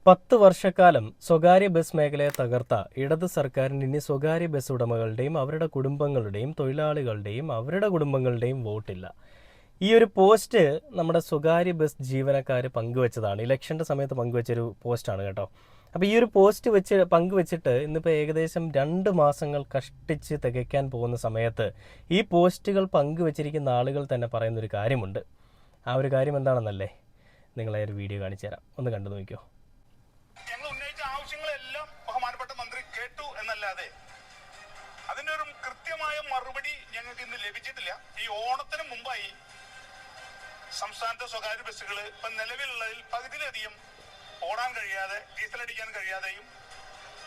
10 വർഷക്കാലം സ്വകാര്യ ബസ് മേഖലയെ തകർത്ത ഇടത് സർക്കാരിന് ഇനി സ്വകാര്യ ബസ് ഉടമകളുടെയും അവരുടെ കുടുംബങ്ങളുടെയും തൊഴിലാളികളുടെയും അവരുടെ കുടുംബങ്ങളുടെയും വോട്ടില്ല. ഈ ഒരു പോസ്റ്റ് നമ്മുടെ സ്വകാര്യ ബസ് ജീവനക്കാർ പങ്കുവെച്ചതാണ്. ഇലക്ഷൻ്റെ സമയത്ത് പങ്കുവെച്ചൊരു പോസ്റ്റാണ് കേട്ടോ. അപ്പോൾ ഈ ഒരു പോസ്റ്റ് പങ്കുവെച്ചിട്ട് ഇന്നിപ്പോൾ ഏകദേശം 2 മാസങ്ങൾ കഷ്ടിച്ച് തികയ്ക്കാൻ പോകുന്ന സമയത്ത് ഈ പോസ്റ്റുകൾ പങ്കുവെച്ചിരിക്കുന്ന ആളുകൾ തന്നെ പറയുന്നൊരു കാര്യമുണ്ട്. ആ ഒരു കാര്യം എന്താണെന്നല്ലേ നിങ്ങളെ ഒരു വീഡിയോ കാണിച്ചു തരാം, ഒന്ന് കണ്ടു നോക്കിയോ. ഞങ്ങൾ ഉന്നയിച്ച ആവശ്യങ്ങളെല്ലാം ബഹുമാനപ്പെട്ട മന്ത്രി കേട്ടു എന്നല്ലാതെ അതിന്റെ ഒരു കൃത്യമായ മറുപടി ഞങ്ങൾക്ക് ഇന്ന് ലഭിച്ചിട്ടില്ല. ഈ ഓണത്തിന് മുമ്പായി സംസ്ഥാനത്തെ സ്വകാര്യ ബസ്സുകൾ ഇപ്പം നിലവിലുള്ളതിൽ പകുതിയിലധികം ഓടാൻ കഴിയാതെ, ഡീസൽ അടിക്കാൻ കഴിയാതെയും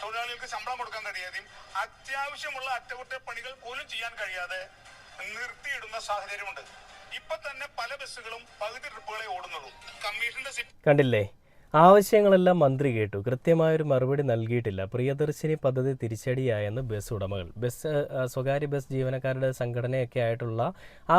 തൊഴിലാളികൾക്ക് ശമ്പളം കൊടുക്കാൻ കഴിയാതെയും അത്യാവശ്യമുള്ള അറ്റകുറ്റപ്പണികൾ പോലും ചെയ്യാൻ കഴിയാതെ നിർത്തിയിടുന്ന സാഹചര്യമുണ്ട്. ഇപ്പൊ തന്നെ പല ബസ്സുകളും പകുതി ട്രിപ്പുകളെ ഓടുന്നുള്ളൂ. കമ്മീഷന്റെ കണ്ടില്ലേ, ആവശ്യങ്ങളെല്ലാം മന്ത്രി കേട്ടു, കൃത്യമായൊരു മറുപടി നൽകിയിട്ടില്ല. പ്രിയദർശിനി പദ്ധതി തിരിച്ചടിയായെന്ന് ബസ് ഉടമകൾ, സ്വകാര്യ ബസ് ജീവനക്കാരുടെ സംഘടനയൊക്കെ ആയിട്ടുള്ള ആ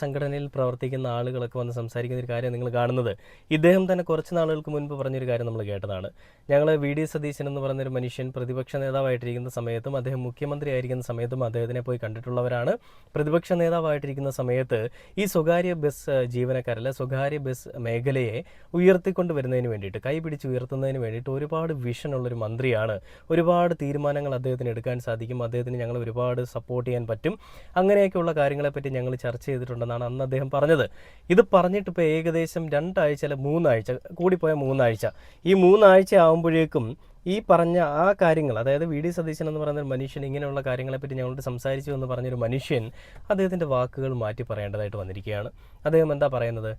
സംഘടനയിൽ പ്രവർത്തിക്കുന്ന ആളുകളൊക്കെ വന്ന് സംസാരിക്കുന്ന ഒരു കാര്യം നിങ്ങൾ കാണുന്നത്. ഇദ്ദേഹം തന്നെ കുറച്ച് നാളുകൾക്ക് മുൻപ് പറഞ്ഞൊരു കാര്യം നമ്മൾ കേട്ടതാണ്. ഞങ്ങൾ വി.ഡി. സതീശൻ എന്ന് പറയുന്നൊരു മനുഷ്യൻ പ്രതിപക്ഷ നേതാവായിട്ടിരിക്കുന്ന സമയത്തും അദ്ദേഹം മുഖ്യമന്ത്രി ആയിരിക്കുന്ന സമയത്തും അദ്ദേഹത്തിനെ പോയി കണ്ടിട്ടുള്ളവരാണ്. പ്രതിപക്ഷ നേതാവായിട്ടിരിക്കുന്ന സമയത്ത് ഈ സ്വകാര്യ ബസ് ജീവനക്കാരല്ല സ്വകാര്യ ബസ് മേഖലയെ ഉയർത്തിക്കൊണ്ടുവരുന്നതിന് വേണ്ടി, കൈ പിടിച്ച് ഉയർത്തുന്നതിന് വേണ്ടിയിട്ട് ഒരുപാട് വിഷനുള്ളൊരു മന്ത്രിയാണ്. ഒരുപാട് തീരുമാനങ്ങൾ അദ്ദേഹത്തിന് എടുക്കാൻ സാധിക്കും. അദ്ദേഹത്തിന് ഞങ്ങൾ ഒരുപാട് സപ്പോർട്ട് ചെയ്യാൻ പറ്റും. അങ്ങനെയൊക്കെയുള്ള കാര്യങ്ങളെപ്പറ്റി ഞങ്ങൾ ചർച്ച ചെയ്തിട്ടുണ്ടെന്നാണ് അന്ന് അദ്ദേഹം പറഞ്ഞത്. ഇത് പറഞ്ഞിട്ട് ഇപ്പോൾ ഏകദേശം 2 ആഴ്ച അല്ല 3 ആഴ്ച, കൂടിപ്പോയ 3 ആഴ്ച. ഈ 3 ആഴ്ച ആകുമ്പോഴേക്കും ഈ പറഞ്ഞ ആ കാര്യങ്ങൾ, അതായത് വി.ഡി. സതീശൻ എന്ന് പറയുന്ന ഒരു മനുഷ്യൻ ഇങ്ങനെയുള്ള കാര്യങ്ങളെപ്പറ്റി ഞങ്ങളോട് സംസാരിച്ചു എന്ന് പറഞ്ഞൊരു മനുഷ്യൻ അദ്ദേഹത്തിൻ്റെ വാക്കുകൾ മാറ്റി പറയേണ്ടതായിട്ട് വന്നിരിക്കുകയാണ്. അദ്ദേഹം എന്താ പറയുന്നത്?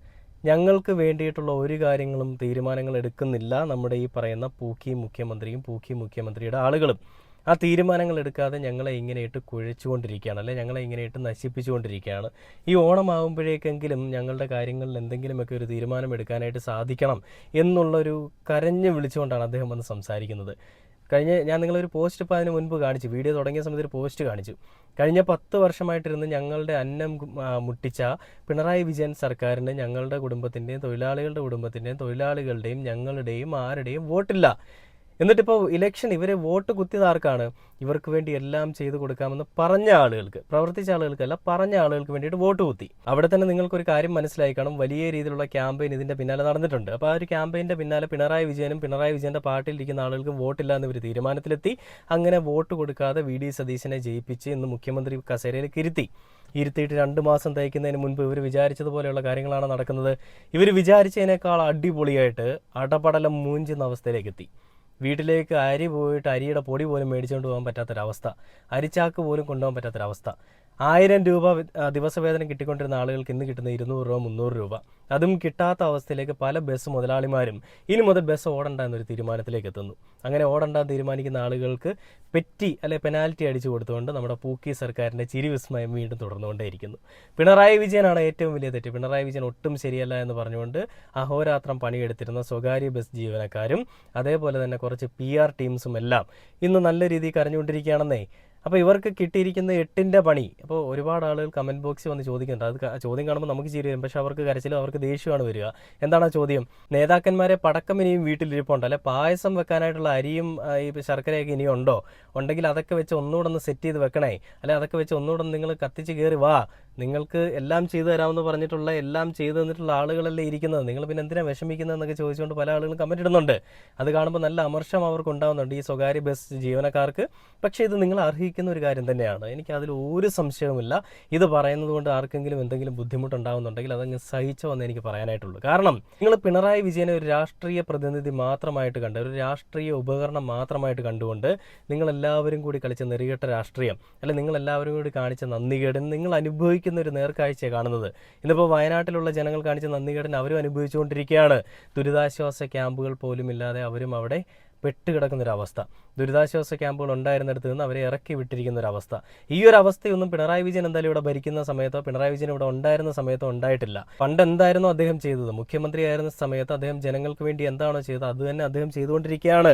ഞങ്ങൾക്ക് വേണ്ടിയിട്ടുള്ള ഒരു കാര്യങ്ങളും തീരുമാനങ്ങൾ എടുക്കുന്നില്ല നമ്മുടെ ഈ പറയുന്ന പൂക്കി മുഖ്യമന്ത്രിയുടെ ആളുകളും. ആ തീരുമാനങ്ങൾ എടുക്കാതെ ഞങ്ങളെ ഇങ്ങനെയിട്ട് കുഴച്ചുകൊണ്ടിരിക്കുകയാണ്, അല്ലെ ഞങ്ങളെ ഇങ്ങനെയിട്ട് നശിപ്പിച്ചുകൊണ്ടിരിക്കുകയാണ്. ഈ ഓണമാകുമ്പോഴേക്കെങ്കിലും ഞങ്ങളുടെ കാര്യങ്ങളിൽ എന്തെങ്കിലുമൊക്കെ ഒരു തീരുമാനം എടുക്കാനായിട്ട് സാധിക്കണം എന്നുള്ളൊരു കരഞ്ഞ് വിളിച്ചുകൊണ്ടാണ് അദ്ദേഹം വന്ന് സംസാരിക്കുന്നത്. ഞാൻ നിങ്ങളൊരു പോസ്റ്റ് ഇപ്പോൾ അതിന് മുൻപ് കാണിച്ചു, വീഡിയോ തുടങ്ങിയ സമയത്ത് ഒരു പോസ്റ്റ് കാണിച്ചു. കഴിഞ്ഞ 10 വർഷമായിട്ടിരുന്ന് ഞങ്ങളുടെ അന്നം മുട്ടിച്ച പിണറായി വിജയൻ സർക്കാരിന് ഞങ്ങളുടെ കുടുംബത്തിൻ്റെയും തൊഴിലാളികളുടെ കുടുംബത്തിൻ്റെയും തൊഴിലാളികളുടെയും ഞങ്ങളുടെയും ആരുടെയും വോട്ടില്ല. എന്നിട്ടിപ്പോൾ ഇലക്ഷൻ ഇവരെ വോട്ട് കുത്തിയതാർക്കാണ്? ഇവർക്ക് വേണ്ടി എല്ലാം ചെയ്തു കൊടുക്കാമെന്ന് പറഞ്ഞ ആളുകൾക്ക്, പ്രവർത്തിച്ച ആളുകൾക്കല്ല, പറഞ്ഞ ആളുകൾക്ക് വേണ്ടിയിട്ട് വോട്ട് കുത്തി. അവിടെ തന്നെ നിങ്ങൾക്കൊരു കാര്യം മനസ്സിലായി കാണും, വലിയ രീതിയിലുള്ള ക്യാമ്പയിൻ ഇതിൻ്റെ പിന്നാലെ നടന്നിട്ടുണ്ട്. അപ്പോൾ ആ ഒരു ക്യാമ്പയിൻ്റെ പിന്നാലെ പിണറായി വിജയൻ്റെ പാർട്ടിയിലിരിക്കുന്ന ആളുകൾക്ക് വോട്ടില്ല എന്നൊരു തീരുമാനത്തിലെത്തി. അങ്ങനെ വോട്ട് കൊടുക്കാതെ വി.ഡി. സതീശനെ ജയിപ്പിച്ച് ഇന്ന് മുഖ്യമന്ത്രി കസേരയിലേക്ക് ഇരുത്തിയിട്ട് 2 മാസം തയ്ക്കുന്നതിന് മുൻപ് ഇവർ വിചാരിച്ചതുപോലെയുള്ള കാര്യങ്ങളാണ് നടക്കുന്നത്. ഇവർ വിചാരിച്ചതിനേക്കാൾ അടിപൊളിയായിട്ട് അടപടലം മൂഞ്ചുന്ന അവസ്ഥയിലേക്ക് എത്തി. വീട്ടിലേക്ക് അരി പോയിട്ട് അരിയുടെ പൊടി പോലും മേടിച്ചുകൊണ്ട് പോകാൻ പറ്റാത്തൊരവസ്ഥ, അരിച്ചാക്ക് പോലും കൊണ്ടുപോകാൻ പറ്റാത്തൊരവസ്ഥ. 1000 രൂപ ദിവസവേതനം കിട്ടിക്കൊണ്ടിരുന്ന ആളുകൾക്ക് ഇന്ന് കിട്ടുന്ന 200 രൂപ 300 രൂപ, അതും കിട്ടാത്ത അവസ്ഥയിലേക്ക് പല ബസ് മുതലാളിമാരും ഇനി മുതൽ ബസ് ഓടണ്ട എന്നൊരു തീരുമാനത്തിലേക്ക് എത്തുന്നു. അങ്ങനെ ഓടണ്ടാൻ തീരുമാനിക്കുന്ന ആളുകൾക്ക് പെനാൽറ്റി അടിച്ചു കൊടുത്തുകൊണ്ട് നമ്മുടെ പൂക്കി സർക്കാരിൻ്റെ ചിരി വിസ്മയം വീണ്ടും തുടർന്നുകൊണ്ടേയിരിക്കുന്നു. പിണറായി വിജയനാണ് ഏറ്റവും വലിയ തെറ്റ്. പിണറായി വിജയൻ ഒട്ടും ശരിയല്ല എന്ന് പറഞ്ഞുകൊണ്ട് അഹോരാത്രം പണിയെടുത്തിരുന്ന സ്വകാര്യ ബസ് ജീവനക്കാരും അതേപോലെ തന്നെ കുറച്ച് PR ടീംസും എല്ലാം ഇന്ന് നല്ല രീതിയിൽ കരഞ്ഞുകൊണ്ടിരിക്കുകയാണെന്നേ. അപ്പോൾ ഇവർക്ക് കിട്ടിയിരിക്കുന്ന 8ൻ്റെ പണി. അപ്പോൾ ഒരുപാട് ആളുകൾ കമൻറ്റ് ബോക്സിൽ വന്ന് ചോദിക്കുന്നുണ്ട്. അത് ചോദ്യം കാണുമ്പോൾ നമുക്ക് ചിരി വരും, പക്ഷേ അവർക്ക് കരച്ചിലും അവർക്ക് ദേഷ്യമാണ് വരിക. എന്താണ് ചോദ്യം? നേതാക്കന്മാരെ പടക്കം ഇനിയും വീട്ടിലിരിപ്പുണ്ടോ, അല്ലെ പായസം വെക്കാനായിട്ടുള്ള അരിയും ഈ ശർക്കരയൊക്കെ ഇനിയും ഉണ്ടോ? ഉണ്ടെങ്കിൽ അതൊക്കെ വെച്ച് ഒന്നുകൂടെ ഒന്ന് സെറ്റ് ചെയ്ത് വെക്കണേ, അല്ലെ അതൊക്കെ വെച്ച് ഒന്നുകൂടെ നിങ്ങൾ കത്തിച്ച് കയറി വാ. നിങ്ങൾക്ക് എല്ലാം ചെയ്തു തരാമെന്ന് പറഞ്ഞിട്ടുള്ള എല്ലാം ചെയ്തു തന്നിട്ടുള്ള ആളുകളല്ലേ ഇരിക്കുന്നത്, നിങ്ങൾ പിന്നെ എന്തിനാണ് വിഷമിക്കുന്നതെന്നൊക്കെ ചോദിച്ചുകൊണ്ട് പല ആളുകളും കമൻറ്റ് ഇടുന്നുണ്ട്. അത് കാണുമ്പോൾ നല്ല അമർഷം അവർക്ക് ഉണ്ടാകുന്നുണ്ട്, ഈ സ്വകാര്യ ബസ് ജീവനക്കാർക്ക്. പക്ഷേ ഇത് നിങ്ങൾ അർഹിക്കുന്ന ഒരു കാര്യം തന്നെയാണ്, എനിക്ക് അതിൽ ഒരു സംശയവുമില്ല. ഇത് പറയുന്നത് കൊണ്ട് ആർക്കെങ്കിലും എന്തെങ്കിലും ബുദ്ധിമുട്ടുണ്ടാകുന്നുണ്ടെങ്കിൽ അതങ്ങ് സഹിച്ചോ എന്ന് എനിക്ക് പറയാനായിട്ടുള്ളൂ. കാരണം നിങ്ങൾ പിണറായി വിജയനെ ഒരു രാഷ്ട്രീയ പ്രതിനിധി മാത്രമായിട്ട് കണ്ട്, ഒരു രാഷ്ട്രീയ ഉപകരണം മാത്രമായിട്ട് കണ്ടുകൊണ്ട് നിങ്ങളെല്ലാവരും കൂടി കളിച്ച നെറികെട്ട രാഷ്ട്രീയം, അല്ലെങ്കിൽ നിങ്ങളെല്ലാവരും കൂടി കാണിച്ച നന്ദികേടിന് നിങ്ങൾ അനുഭവിക്കുന്ന ഒരു നേർക്കാഴ്ചയാണ് കാണുന്നത്. ഇന്നിപ്പോൾ വയനാട്ടിലുള്ള ജനങ്ങൾ കാണിച്ച നന്ദികേടിന് അവരും അനുഭവിച്ചുകൊണ്ടിരിക്കുകയാണ്. ദുരിതാശ്വാസ ക്യാമ്പുകൾ പോലും ഇല്ലാതെ അവരും അവിടെ പെട്ടുകിടക്കുന്നൊരവസ്ഥ, ദുരിതാശ്വാസ ക്യാമ്പുകൾ ഉണ്ടായിരുന്നിടത്ത് നിന്ന് അവരെ ഇറക്കി വിട്ടിരിക്കുന്ന ഒരവസ്ഥ. ഈ ഒരു അവസ്ഥയൊന്നും പിണറായി വിജയൻ എന്തായാലും ഇവിടെ ഭരിക്കുന്ന സമയത്തോ പിണറായി വിജയൻ ഇവിടെ ഉണ്ടായിരുന്ന സമയത്തോ ഉണ്ടായിട്ടില്ല. പണ്ട് എന്തായിരുന്നു അദ്ദേഹം ചെയ്തത്? മുഖ്യമന്ത്രി ആയിരുന്ന സമയത്ത് അദ്ദേഹം ജനങ്ങൾക്ക് വേണ്ടി എന്താണോ ചെയ്തത് അത് തന്നെ അദ്ദേഹം ചെയ്തുകൊണ്ടിരിക്കുകയാണ്.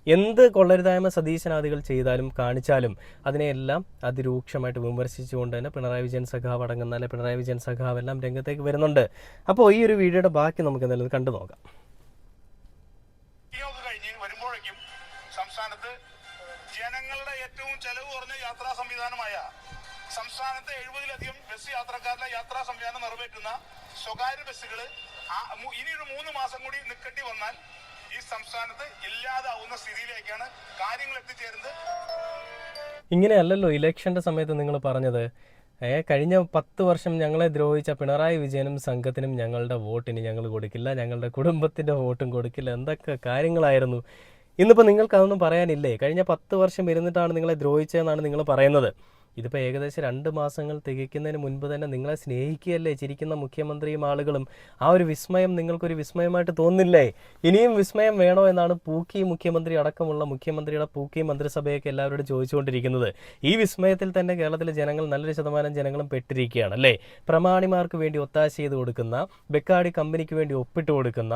എന്ത് കൊള്ളരുതായ്മ സതീശനാദികൾ ചെയ്താലും കാണിച്ചാലും അതിനെയെല്ലാം അതിരൂക്ഷമായിട്ട് വിമർശിച്ചുകൊണ്ട് തന്നെ പിണറായി വിജയൻ സഖാവ് അടങ്ങുന്ന, അല്ലെ പിണറായി വിജയൻ സഖാവ് എല്ലാം രംഗത്തേക്ക് വരുന്നുണ്ട്. അപ്പോൾ ഈ ഒരു വീഡിയോയുടെ ബാക്കി നമുക്ക് എന്തായാലും കണ്ടു നോക്കാം. വരുമ്പോഴേക്കും സംസ്ഥാനത്ത് ജനങ്ങളുടെ ഏറ്റവും ചെലവ് കുറഞ്ഞ യാത്രാ സംവിധാനമായ സംസ്ഥാനത്തെ 70-ലധികം ബസ് യാത്രക്കാരുടെ യാത്രാ സംവിധാനം നിറവേറ്റുന്ന സ്വകാര്യ ബസ്സുകൾ ഇനിയൊരു 3 മാസം കൂടി നിൽക്കേണ്ടി വന്നാൽ ഈ സംസ്ഥാനത്ത് ഇല്ലാതാവുന്ന സ്ഥിതിയിലേക്കാണ് കാര്യങ്ങൾ എത്തിച്ചേരുന്നത്. ഇങ്ങനെയല്ലല്ലോ ഇലക്ഷന്റെ സമയത്ത് നിങ്ങൾ പറഞ്ഞത്. കഴിഞ്ഞ 10 വർഷം ഞങ്ങളെ ദ്രോഹിച്ച പിണറായി വിജയനും സംഘത്തിനും ഞങ്ങളുടെ വോട്ടിന് ഞങ്ങൾ കൊടുക്കില്ല, ഞങ്ങളുടെ കുടുംബത്തിൻ്റെ വോട്ടും കൊടുക്കില്ല, എന്തൊക്കെ കാര്യങ്ങളായിരുന്നു. ഇന്നിപ്പോൾ നിങ്ങൾക്ക് അതൊന്നും പറയാനില്ലേ? കഴിഞ്ഞ 10 വർഷം ഇരുന്നിട്ടാണ് നിങ്ങളെ ദ്രോഹിച്ചതെന്നാണ് നിങ്ങൾ പറയുന്നത്. ഇതിപ്പോൾ ഏകദേശം 2 മാസങ്ങൾ തികയ്ക്കുന്നതിന് മുൻപ് തന്നെ നിങ്ങളെ സ്നേഹിക്കുകയല്ലേ ചിരിക്കുന്ന മുഖ്യമന്ത്രിയും ആളുകളും. ആ ഒരു വിസ്മയം നിങ്ങൾക്കൊരു വിസ്മയമായിട്ട് തോന്നില്ലേ? ഇനിയും വിസ്മയം വേണോ എന്നാണ് പൂക്കി മുഖ്യമന്ത്രി അടക്കമുള്ള മുഖ്യമന്ത്രിയുടെ പൂക്കി മന്ത്രിസഭയൊക്കെ എല്ലാവരോടും ചോദിച്ചുകൊണ്ടിരിക്കുന്നത്. ഈ വിസ്മയത്തിൽ തന്നെ കേരളത്തിലെ ജനങ്ങൾ നല്ലൊരു ശതമാനം ജനങ്ങളും പെട്ടിരിക്കുകയാണ് അല്ലേ? പ്രമാണിമാർക്ക് വേണ്ടി ഒത്താശ ചെയ്ത് കൊടുക്കുന്ന, ബെക്കാടി കമ്പനിക്ക് വേണ്ടി ഒപ്പിട്ട് കൊടുക്കുന്ന,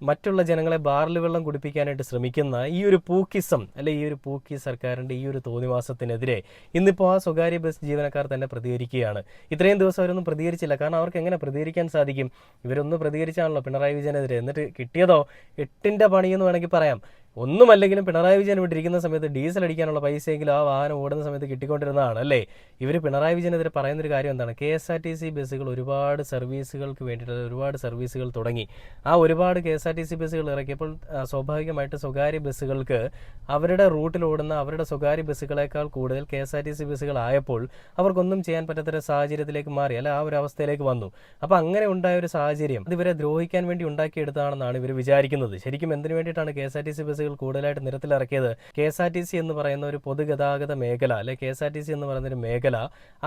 മറ്റുള്ള ജനങ്ങളെ ബാറിൽ വെള്ളം കുടിപ്പിക്കാനായിട്ട് ശ്രമിക്കുന്ന ഈ ഒരു പൂക്കിസം അല്ലെ, ഈ ഒരു പൂക്കി സർക്കാരിൻ്റെ ഈ ഒരു തോന്നിവാസത്തിനെതിരെ ഇന്നിപ്പോൾ ആ സ്വകാര്യ ബസ് ജീവനക്കാർ തന്നെ പ്രതികരിക്കുകയാണ്. ഇത്രയും ദിവസം അവരൊന്നും പ്രതികരിച്ചില്ല. കാരണം അവർക്ക് എങ്ങനെ പ്രതികരിക്കാൻ സാധിക്കും? ഇവരൊന്നും പ്രതികരിച്ചാണല്ലോ പിണറായി വിജയനെതിരെ. എന്നിട്ട് കിട്ടിയതോ 8ന്റെ പണിയെന്ന് വേണമെങ്കിൽ പറയാം. ഒന്നുമല്ലെങ്കിലും പിണറായി വിജയൻ വിട്ടിരിക്കുന്ന സമയത്ത് ഡീസൽ അടിക്കാനുള്ള പൈസയെങ്കിലും ആ വാഹനം ഓടുന്ന സമയത്ത് കിട്ടിക്കൊണ്ടിരുന്നതാണ് അല്ലേ? ഇവർ പിണറായി വിജയനെതിരെ പറയുന്നൊരു കാര്യം എന്താണ്? KSRTC ബസ്സുകൾ ഒരുപാട് സർവീസുകൾക്ക് വേണ്ടിയിട്ട് ഒരുപാട് സർവീസുകൾ തുടങ്ങി. ആ ഒരുപാട് KSRTC ബസ്സുകൾ ഇറക്കിയപ്പോൾ സ്വാഭാവികമായിട്ട് സ്വകാര്യ ബസ്സുകൾക്ക് അവരുടെ റൂട്ടിൽ ഓടുന്ന അവരുടെ സ്വകാര്യ ബസ്സുകളേക്കാൾ കൂടുതൽ KSRTC ബസ്സുകളായപ്പോൾ അവർക്കൊന്നും ചെയ്യാൻ പറ്റാത്തൊരു സാഹചര്യത്തിലേക്ക് മാറി, അല്ല ആ ഒരു അവസ്ഥയിലേക്ക് വന്നു. അപ്പോൾ അങ്ങനെ ഉണ്ടായ ഒരു സാഹചര്യം അത് ഇവരെ ദ്രോഹിക്കാൻ വേണ്ടി ഉണ്ടാക്കിയെടുത്താണെന്നാണ് ഇവർ വിചാരിക്കുന്നത്. ശരിക്കും എന്തിനു വേണ്ടിയിട്ടാണ് KSRTC ബസ്സുകൾ കൂടുതലായിട്ട് നിരത്തിലിറക്കിയത്? KSRTC എന്ന് പറയുന്ന ഒരു പൊതുഗതാഗത മേഖല അല്ലെ, KSRTC എന്ന് പറയുന്ന ഒരു മേഖല,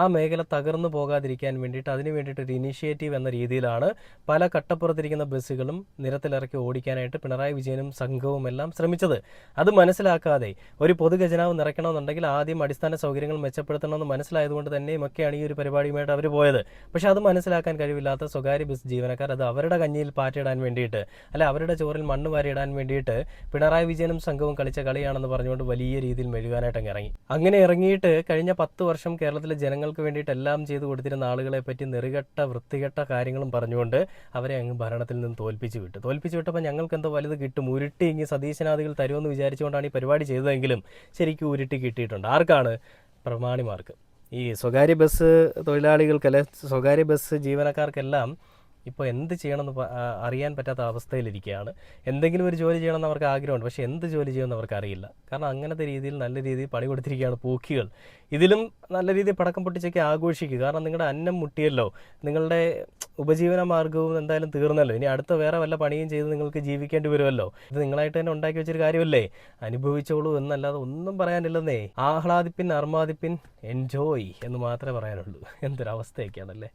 ആ മേഖല തകർന്നു പോകാതിരിക്കാൻ വേണ്ടിയിട്ട് അതിന് വേണ്ടിയിട്ട് ഒരു ഇനീഷ്യേറ്റീവ് എന്ന രീതിയിലാണ് പല കട്ടപ്പുറത്തിരിക്കുന്ന ബസ്സുകളും നിരത്തിലിറക്കി ഓടിക്കാനായിട്ട് പിണറായി വിജയനും സംഘവും എല്ലാം ശ്രമിച്ചത്. അത് മനസ്സിലാക്കാതെ ഒരു പൊതുഖജനാവ് നിറയ്ക്കണമെന്നുണ്ടെങ്കിൽ ആദ്യം അടിസ്ഥാന സൗകര്യങ്ങൾ മെച്ചപ്പെടുത്തണമെന്ന് മനസ്സിലായതുകൊണ്ട് തന്നെയുമൊക്കെയാണ് ഈ ഒരു പരിപാടിയുമായിട്ട് അവർ പോയത്. പക്ഷെ അത് മനസ്സിലാക്കാൻ കഴിവില്ലാത്ത സ്വകാര്യ ബസ് ജീവനക്കാർ അത് അവരുടെ കഞ്ഞിയിൽ പാറ്റിടാൻ വേണ്ടിയിട്ട് അല്ലെ അവരുടെ ചോറിൽ മണ്ണ് വാരിയിടാൻ വേണ്ടിയിട്ട് പിണറായി വിജയനും സംഘവും കളിച്ച കളിയാണെന്ന് പറഞ്ഞുകൊണ്ട് വലിയ രീതിയിൽ മെഴുകാനായിട്ട് ഇറങ്ങി. അങ്ങനെ ഇറങ്ങിയിട്ട് കഴിഞ്ഞ 10 വർഷം കേരളത്തിലെ ജനങ്ങൾക്ക് വേണ്ടിയിട്ട് എല്ലാം ചെയ്തു കൊടുത്തിരുന്ന ആളുകളെ പറ്റി നെറുകെട്ട വൃത്തികെട്ട കാര്യങ്ങളും പറഞ്ഞുകൊണ്ട് അവരെ അങ്ങ് ഭരണത്തിൽ നിന്ന് തോൽപ്പിച്ചു വിട്ടപ്പോൾ ഞങ്ങൾക്ക് എന്തോ വലുത് കിട്ടും, ഉരുട്ടി ഇങ്ങി സതീശനാദികൾ തരുമെന്ന് വിചാരിച്ചുകൊണ്ടാണ് ഈ പരിപാടി ചെയ്തതെങ്കിലും ശരിക്കും ഉരുട്ടി കിട്ടിയിട്ടുണ്ട്. ആർക്കാണ്? പ്രമാണിമാർക്ക്. ഈ സ്വകാര്യ ബസ് തൊഴിലാളികൾക്കല്ലെ, സ്വകാര്യ ബസ് ജീവനക്കാർക്കെല്ലാം ഇപ്പോൾ എന്ത് ചെയ്യണമെന്ന് അറിയാൻ പറ്റാത്ത അവസ്ഥയിലിരിക്കുകയാണ്. എന്തെങ്കിലും ഒരു ജോലി ചെയ്യണമെന്ന് അവർക്ക് ആഗ്രഹമുണ്ട്, പക്ഷേ എന്ത് ജോലി ചെയ്യുമെന്ന് അവർക്ക് അറിയില്ല. കാരണം അങ്ങനത്തെ രീതിയിൽ നല്ല രീതിയിൽ പണി കൊടുത്തിരിക്കുകയാണ് പൂക്കികൾ. ഇതിലും നല്ല രീതിയിൽ പടക്കം പൊട്ടിച്ചൊക്കെ ആഘോഷിക്കുക. കാരണം നിങ്ങളുടെ അന്നം മുട്ടിയല്ലോ, നിങ്ങളുടെ ഉപജീവന മാർഗവും എന്തായാലും തീർന്നല്ലോ. ഇനി അടുത്ത വേറെ വല്ല പണിയും ചെയ്ത് നിങ്ങൾക്ക് ജീവിക്കേണ്ടി വരുമല്ലോ. ഇത് നിങ്ങളായിട്ട് തന്നെ ഉണ്ടാക്കി വെച്ചൊരു കാര്യമല്ലേ? അനുഭവിച്ചോളൂ എന്നല്ലാതെ ഒന്നും പറയാനില്ലെന്നേ. ആഹ്ലാദിപ്പിൻ, അർമാദിപ്പിൻ, എൻജോയ് എന്ന് മാത്രമേ പറയാനുള്ളൂ. എന്തൊരവസ്ഥയൊക്കെയാണല്ലേ.